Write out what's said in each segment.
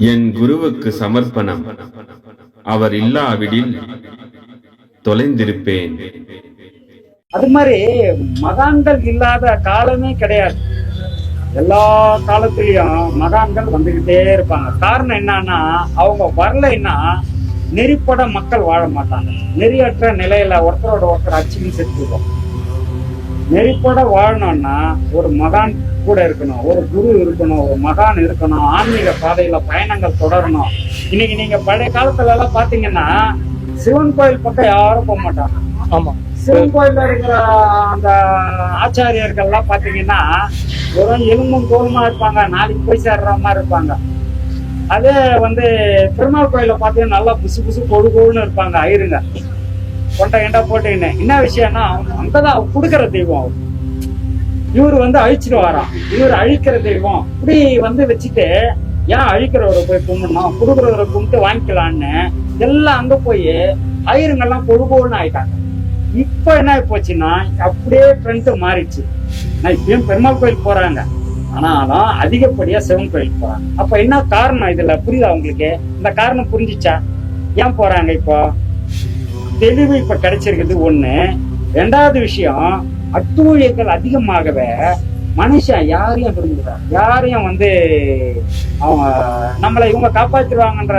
என் குருவுக்கு சமர்ப்பணம். அவர் இல்லாவிடில் தொலைந்திருப்பேன். அது மாதிரி மகான்கள் இல்லாத காலமே கிடையாது. எல்லா காலத்திலயும் மகான்கள் வந்துகிட்டே இருப்பாங்க. காரணம் என்னன்னா, அவங்க வரலைன்னா நெறிப்பட மக்கள் வாழ மாட்டாங்க. நெறியற்ற நிலையில ஒருத்தரோட ஒருத்தர் அச்சுன்னு செத்துருவோம். நெறிப்பட வாழணும்னா ஒரு மகான் கூட இருக்கணும், ஒரு குரு இருக்கணும், ஒரு மகான் இருக்கணும், ஆன்மீக பாதையில பயணங்கள் தொடரணும். இன்னைக்கு நீங்க பழைய காலத்துல எல்லாம் பாத்தீங்கன்னா சிவன் கோயில் பக்கம் யாரும் போக மாட்டாங்க. ஆமா, சிவன் கோயில்ல இருக்கிற அந்த ஆச்சாரியர்கள்லாம் பாத்தீங்கன்னா வெறும் எலும்பும் தோலுமா இருப்பாங்க, நாளைக்கு போய் சேர்ற மாதிரி இருப்பாங்க. அதே திருமால் கோயில பாத்தீங்கன்னா நல்லா புசு புசு கொழுன்னு இருப்பாங்க. ஐருங்க கொண்ட எண்டா போட்டுக்கின்னு என்ன விஷயம்னா, அங்கதான் கொடுக்குற தெய்வம் அவர். இவரு அழிச்சிட்டு வரான், இவர் அழிக்கிற தெய்வம். இப்படி வச்சுட்டு ஏன் அழிக்கிறவரை போய் கும்பிடணும், கொடுக்குறவரை கும்பிட்டு வாங்கிக்கலான்னு எல்லாம் அங்க போய் ஐருங்கெல்லாம் கொழுன்னு ஆயிட்டாங்க. இப்ப என்ன போச்சுன்னா அப்படியே ட்ரெண்ட் மாறிடுச்சு. நான் இப்பயும் பெருமாள் கோயில் போறாங்க, ஆனாலும் அதிகப்படியா சிவன் கோயில் போறாங்க. அப்ப என்ன காரணம் இதுல புரியுதா உங்களுக்கு? இந்த காரணம் புரிஞ்சிச்சா ஏன் போறாங்க? இப்போ தெளிவு இப்ப கிடைச்சிருக்குது ஒண்ணு. ரெண்டாவது விஷயம், அட்டூழியங்கள் அதிகமாகவே மனுஷன் யாரையும் விரும்புறான், யாரையும் அவங்க நம்மளை இவங்க காப்பாத்திடுவாங்கன்ற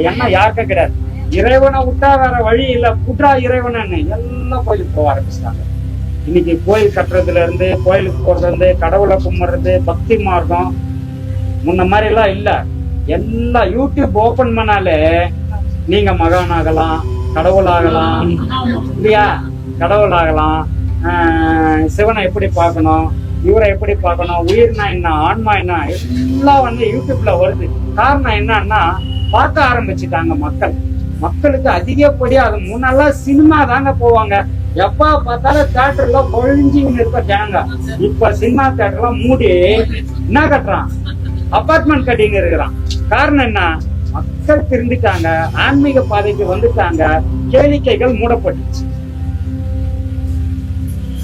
எண்ணம் யாருக்கும் கிடையாது. இறைவனை விட்டா வேற வழி இல்ல, புற்றா இறைவனன்னு எல்லாம் கோயிலுக்கு போக ஆரம்பிச்சிட்டாங்க. இன்னைக்கு கோயில் கட்டுறதுல இருந்து, கோயிலுக்கு போறதுல இருந்து, கடவுளை கும்பிடுறது, பக்தி மார்க்கம் முன்ன மாதிரி எல்லாம் இல்ல. எல்லாம் யூடியூப் ஓபன் பண்ணாலே நீங்க மகான் ஆகலாம், கடவுள் ஆகலாம், இல்லையா? கடவுள் ஆகலாம், சிவனை எப்படி பார்க்கணும், இவரை எப்படி பார்க்கணும், உயிர்னா என்ன, ஆன்மா என்ன, எல்லாம் யூடியூப்ல வருது. காரணம் என்னன்னா, பார்க்க ஆரம்பிச்சுட்டாங்க மக்கள். மக்களுக்கு அதிகப்படியா அது முன்னெல்லாம் சினிமா தாங்க போவாங்க. எப்ப பார்த்தாலும் தியேட்டர்ல பொழிஞ்சின்னு இருக்க ஜனங்க. இப்ப சினிமா தியேட்டர்லாம் மூடி என்ன கட்டுறான், அபார்ட்மெண்ட் கட்டிங்க இருக்கிறான். காரணம் என்ன? மக்கள் திருந்திட்டாங்க, ஆன்மீக பாதைக்கு வந்துட்டாங்க, கேளிக்கைகள் மூடப்பட்டுச்சு.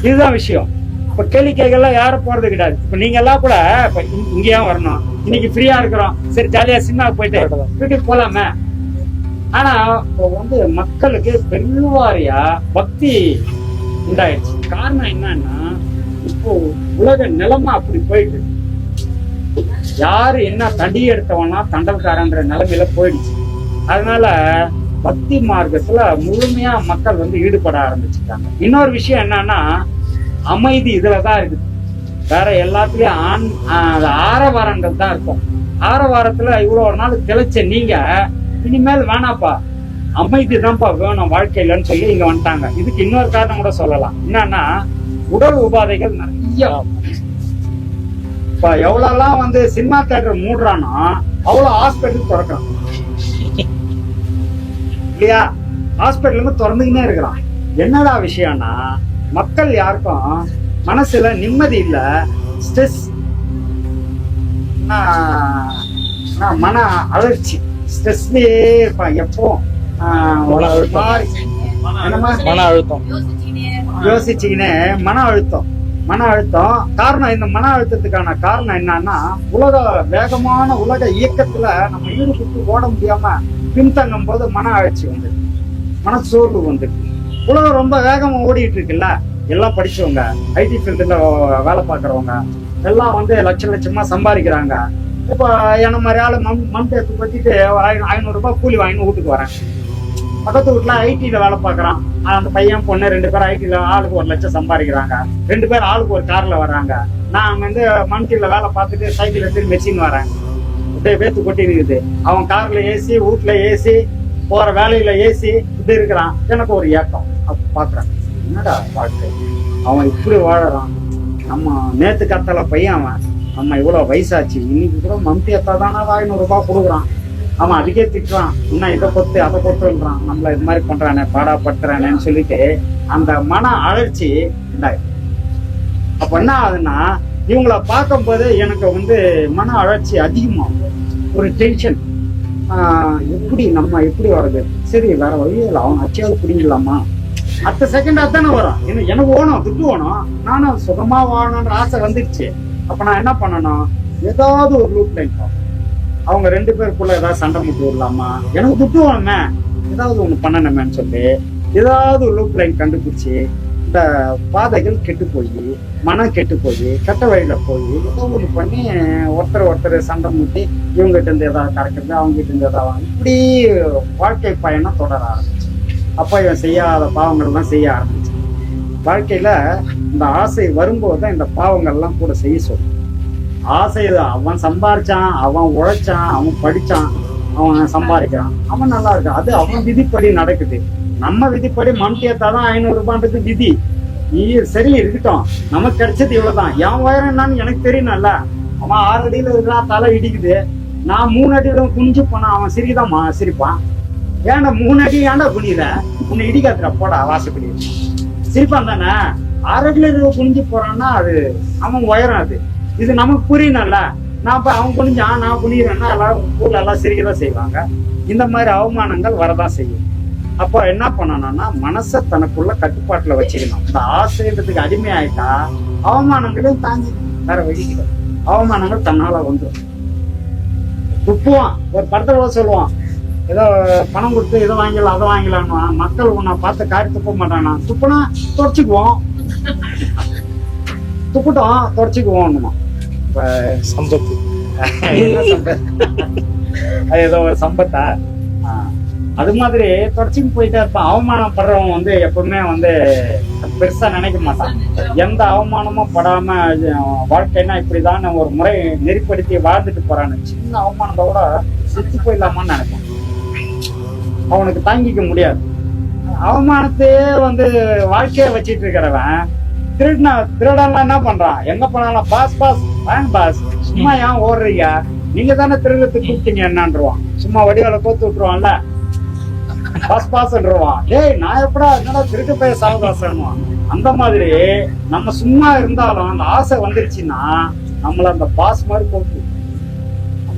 இதுதான் விஷயம். இப்ப கேளிக்கைகள்லாம் யாரும் போறது கிடையாது. இப்ப நீங்க எல்லாம் கூட இப்ப இங்கேயா வரணும், இன்னைக்கு ஃப்ரீயா இருக்கிறோம், சரி ஜாலியா சினிமாவுக்கு போயிட்டு வீட்டுக்கு போலாமே. ஆனா இப்போ மக்களுக்கு பெருவாரியா பக்தி உண்டாயிடுச்சு. காரணம் என்னன்னா, இப்போ உலக நிலைமை அப்படி போயிட்டு யாரு என்ன தண்டி எடுத்தவனா தண்டல்காரன்ற நிலைமையில போயிடுச்சு. அதனால பக்தி மார்க்கத்துல முழுமையா மக்கள் ஈடுபட ஆரம்பிச்சுட்டாங்க. இன்னொரு விஷயம் என்னன்னா, அமைதி இதுலதான் இருக்குது. வேற எல்லாத்துலயும் ஆரவாரங்கள் தான் இருக்கும். ஆரவாரத்துல இவ்வளவு நாள் திளைச்ச நீங்க இனிமேல் வேணாப்பா, அமைதி தான்ப்பா வேணும் வாழ்க்கையிலன்னு சொல்லி இங்க வந்துட்டாங்க. இதுக்கு இன்னொரு காரணம் கூட சொல்லலாம். என்னன்னா, உடல் உபாதைகள் நிறைய. இப்ப எவ்வளவுலாம் சினிமா தியேட்டர் மூடுறானோ அவ்வளவு ஹாஸ்பிட்டல் திறக்கிறான், இல்லையா? ஹாஸ்பிட்டலுக்கு திறந்துக்கினே இருக்கிறான். என்னடா விஷயம்னா, மக்கள் யாருக்கும் மனசுல நிம்மதி இல்ல, ஸ்ட்ரெஸ், மன அழற்சி, ஸ்ட்ரெஸ்லயே இருப்பான். எப்போ மன அழுத்தம், யோசிச்சுக்கினே மன அழுத்தம். காரணம், இந்த மன அழுத்தத்துக்கான காரணம் என்னன்னா, வேகமான உலக இயக்கத்துல நம்ம ஈடுபட்டு ஓட முடியாம பின்தங்கும் போது மன அழற்சி மனச்சோர்வு உலகம் ரொம்ப வேகமா ஓடிட்டு இருக்குல்ல. எல்லாம் படிச்சவங்க, ஐடி ஃபீல்டுல வேலை பார்க்கறவங்க எல்லாம் லட்சமா சம்பாதிக்கிறாங்க. இப்ப என்ன மாதிரி ஆளு மம்தேத்து பத்திட்டு 500 ரூபாய் கூலி வாங்கி வீட்டுக்கு வரேன். பக்கத்து வீட்டுல ஐடில வேலை பார்க்கறான். அந்த பையன் பொண்ணு 2 பேரும் ஐடில ஆளுக்கு 1 லட்சம் சம்பாதிக்கிறாங்க. 2 பேர் ஆளுக்கு ஒரு கார்ல வர்றாங்க. நான் மம்தில வேலை பார்த்துட்டு சைக்கிள் எடுத்து மெஷின் வரேன். வேத்து கொட்டி இருக்குது. அவன் கார்ல ஏசி, வீட்டுல ஏசி, போற வேலையில ஏசி, இப்படி இருக்கிறான். எனக்கு ஒரு ஏக்கம். அப்ப பாக்குறேன், என்னடா வாழ்க்கை, அவன் இப்படி வாழறான். நம்ம நேத்து கத்தல பையன், அவன் நம்ம இவ்வளவு வயசாச்சு, இன்னைக்கு கூட மம்தி எத்தாதானா 500 ரூபாய் கொடுக்குறான். அவன் அதுக்கே திட்டுறான், இன்னும் இதை பொத்து அதை பொத்துன்றான், நம்மள இது மாதிரி பண்றானே, பாடாப்படுத்துறானேன்னு சொல்லிட்டு அந்த மன அழற்சி உண்டாயிடும். அப்ப என்ன ஆகுதுன்னா, இவங்களை பார்க்கும் போது எனக்கு மன அழற்சி அதிகமாகும். ஒரு டென்ஷன், எப்படி வருது, சரி வேற வழியில் அவன் அச்சியாவது பிடிங்கலாமா, அடுத்த செகண்ட் அதானே வரும். எனக்கு ஓணும், துட்டு ஓணும், நானும் சுகமா வாழணும்ன்ற ஆசை வந்துடுச்சு. அப்ப நான் என்ன பண்ணணும், ஏதாவது ஒரு லூப் லைன் பார்ப்பேன். அவங்க 2 பேருக்குள்ள ஏதாவது சண்டை முட்டி விடலாமா, எனக்கு துட்டு வேணுமே, ஏதாவது ஒண்ணு பண்ணணுமேன்னு சொல்லி ஏதாவது லூப் லைன் கண்டுபிடிச்சு இந்த பாதைகள் கெட்டு போய் மனம் கெட்டு போய் கெட்ட வழியில போய் ஏதோ ஒண்ணு பண்ணி ஒருத்தர் சண்டை முட்டி இவங்ககிட்ட இருந்து ஏதாவது கிடைக்கிறது, அவங்க கிட்ட இருந்து ஏதாவது, இப்படி வாழ்க்கை பயணம் தொடர ஆரம்பிச்சு. அப்ப இவன் செய்யாத பாவங்கள்லாம் செய்ய ஆரம்பிச்சு. வாழ்க்கையில இந்த ஆசை வரும்போது தான் இந்த பாவங்கள்லாம் கூட செய்ய சொல்லும். ஆசை அவன் சம்பாரிச்சான், அவன் உழைச்சான், அவன் படிச்சான், அவன் சம்பாதிக்கிறான், அவன் நல்லா இருக்கான், அது அவன் விதிப்படி நடக்குது. நம்ம விதிப்படி மம்டியத்தாதான் 500 ரூபான்றது விதி. நீ சரி இருக்கட்டும், நமக்கு கிடைச்சது இவ்வளவுதான். என் உயரம் என்னன்னு எனக்கு தெரியணும்ல. அவன் 6 அடியில இருக்கா, தலை இடிக்குது, நான் 3 அடியில குனிஞ்சு போனா அவன் சிரிதான் சிரிப்பான். ஏன்டா 3 அடி ஏன்டா குனிற, உன்னை இடிக்காதுடா போடா வாசப்படி சிரிப்பான் தானே. 6 அடியில குனிஞ்சு போறான்னா அது அவன் உயரம். அது இது நமக்கு புரியணும்ல. நான் இப்ப அவன் குனிஞ்சான் நான் குனிகிறேன்னா எல்லாரும் ஊர்ல எல்லாம் சிரிக்கதான் செய்வாங்க. இந்த மாதிரி அவமானங்கள் வரதான் செய்யும். அப்போ என்ன பண்ணணும்னா மனசை தனக்குள்ள கட்டுப்பாட்டுல வச்சுக்கணும். இந்த ஆசைன்றதுக்கு அடிமை ஆயிட்டா அவமானங்களும் தாங்கி வேற வழிக்கிற அவமானங்கள் தன்னால வந்துடும். துப்புவான், ஒரு படத்துல சொல்லுவான், ஏதோ பணம் கொடுத்து இதை வாங்கிடலாம் அதை வாங்கலான்னு. மக்கள் உன்னை பார்த்து காரி துப்ப மாட்டானா, துப்புனா தொடச்சிக்குவோம், துப்புட்டோம் தொடச்சிக்குவோம். இப்ப சம்பத்து என்ன சம்பத், அது ஏதோ ஒரு சம்பத்தா, அது மாதிரி தொடச்சிக்கு போயிட்டே இருப்பான். அவமானம் படுறவன் வந்து எப்பவுமே வந்து பெருசா நினைக்க மாட்டான். எந்த அவமானமும் படாம வாழ்க்கைன்னா இப்படிதான் ஒரு முறை நெறிப்படுத்தி வாழ்ந்துட்டு போறான்னு, சின்ன அவமானத்தோட செத்து போயிடலாமான்னு நினைப்பான். அவனுக்கு தாங்கிக்க முடியாது. அவமானத்தையே வந்து வாழ்க்கைய வச்சிட்டு இருக்கிறவன் திருடெல்லாம் என்ன பண்றான், எங்க போனாலும் பாஸ் பாஸ் வாங்க பாஸ், சும்மா ஏன் ஓடுறீங்க, நீங்க தானே திருடத்துக்கு கூப்பிட்டீங்க என்னன்றான். சும்மா வடிவால கோத்து விட்டுருவான்ல, பாஸ் பாஸ்ன்றான். டேய் நான் எப்படா என்னடா திருட்டு போய் சாவகாசன்னுவான். அந்த மாதிரி நம்ம சும்மா இருந்தாலும் அந்த ஆசை வந்துருச்சுன்னா நம்மள அந்த பாஸ் மாதிரி போட்டு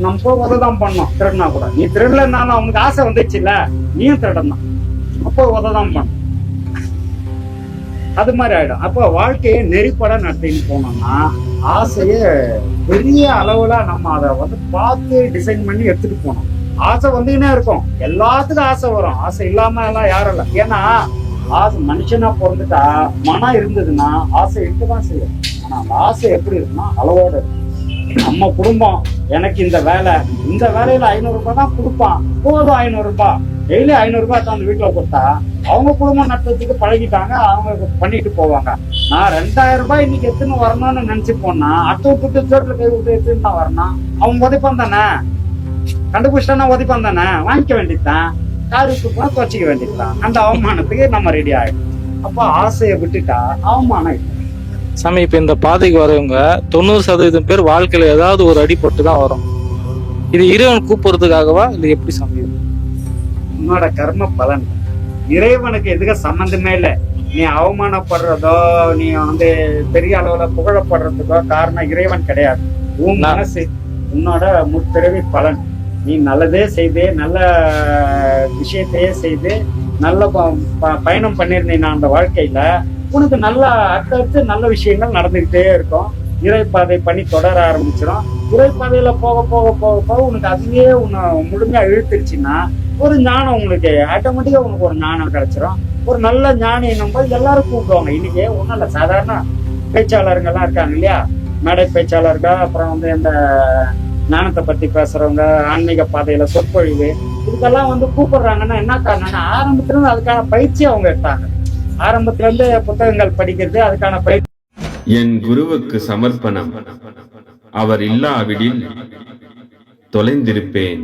நம்ம போய் உததான் பண்ணோம். திருடனா கூட நீ திருடலனாலும் அவனுக்கு ஆசை வந்துருச்சுல்ல, நீயும் திருடன் தான், அப்போ உததான் பண்ணும். அது மாதிரி ஆயிடும். அப்போ வாழ்க்கையை நெறிப்பட நடத்தின்னு போனோம்னா ஆசைய பெரிய அளவுல நம்ம அதை வந்து பார்த்து டிசைன் பண்ணி எடுத்துட்டு போனோம். ஆசை வந்துன்னே இருக்கும், எல்லாத்துக்கும் ஆசை வரும், ஆசை இல்லாம எல்லாம் யாரும் இல்லை. ஏன்னா ஆசை மனுஷனா பிறந்துட்டா மனம் இருந்ததுன்னா ஆசை இருக்கதான் செய்யும். ஆனா அந்த ஆசை எப்படி இருக்குன்னா அளவோட இருக்கும். நம்ம குடும்பம் எனக்கு இந்த வேலையில 500 ரூபாய் தான் கொடுப்பான், போதும் 500 ரூபாய் டெய்லி 500 ரூபாய் தான் அந்த வீட்டுல கொடுத்தா அவங்க குடும்பம் நடத்துறதுக்கு பழகிட்டாங்க, அவங்க பண்ணிட்டு போவாங்க. நான் 2000 ரூபாய் இன்னைக்கு எத்துன்னு வரணும்னு நினைச்சு போனா அடுத்த விட்டு சோட்டுல கை விட்டு எத்துன்னு தான் வரணும். அவன் உதைப்பான் தானே, கண்டுபிடிச்சிட்டானா உதைப்பான் தானே, வாங்கிக்க வேண்டியதுதான், காருக்கு போனா துவச்சிக்க வேண்டியதுதான். அந்த அவமானத்துக்கு நம்ம ரெடி ஆயிடும். அப்போ ஆசையை விட்டுட்டா அவமானம் இல்லை. சாமி, இப்ப இந்த பாதைக்கு வரவங்க 90% பேர் வாழ்க்கையில ஏதாவது ஒரு அடிபட்டு தான் வரும். இது இறைவன் கூப்பிடுறதுக்காகவா இல்ல எப்படி சாமி? உன்னோட கர்ம பலன். இறைவனுக்கு எதுக்கு சம்பந்தமே இல்லை. நீ அவமானப்படுறதோ நீ வந்து பெரிய அளவுல புகழப்படுறதுக்கோ காரணம் இறைவன் கிடையாது. உன் மனசு, உன்னோட முற்பிறவி பலன். நீ நல்லதே செய்து நல்ல விஷயத்தையே செய்து நல்ல பயணம் பண்ணிருந்தீங்கன்னா அந்த வாழ்க்கையில உனக்கு நல்ல அடுத்தடுத்து நல்ல விஷயங்கள் நடந்துகிட்டே இருக்கும். இறைப்பாதை பண்ணி தொடர ஆரம்பிச்சிடும். இறைப்பாதையில போக போக போக போக உனக்கு அதுவே உன்னை முழுமையா இழுத்துருச்சுன்னா ஒரு ஞானம் உங்களுக்கு ஆட்டோமேட்டிக்கா உனக்கு ஒரு ஞானம் கிடைச்சிரும். ஒரு நல்ல ஞானி நம்ம எல்லாரும் கூப்பிடுவாங்க. இன்னைக்கு ஒன்றும் இல்லை, சாதாரண பேச்சாளருங்கெல்லாம் இருக்காங்க இல்லையா, மேடை பேச்சாளர்கள், அப்புறம் வந்து இந்த ஞானத்தை பத்தி பேசுறவங்க, ஆன்மீக பாதையில சொற்பொழிவு, இதுக்கெல்லாம் வந்து கூப்பிடுறாங்கன்னா என்ன காரணம்னா ஆரம்பத்துல இருந்து அதுக்கான பயிற்சி அவங்க எடுத்தாங்க. ஆரம்பத்துல இருந்து புத்தகங்கள் படிக்கிறது அதுக்கான பயிற்சி. என் குருவுக்கு சமர்ப்பணம். அவர் இல்லாவிடில் தொலைந்திருப்பேன்.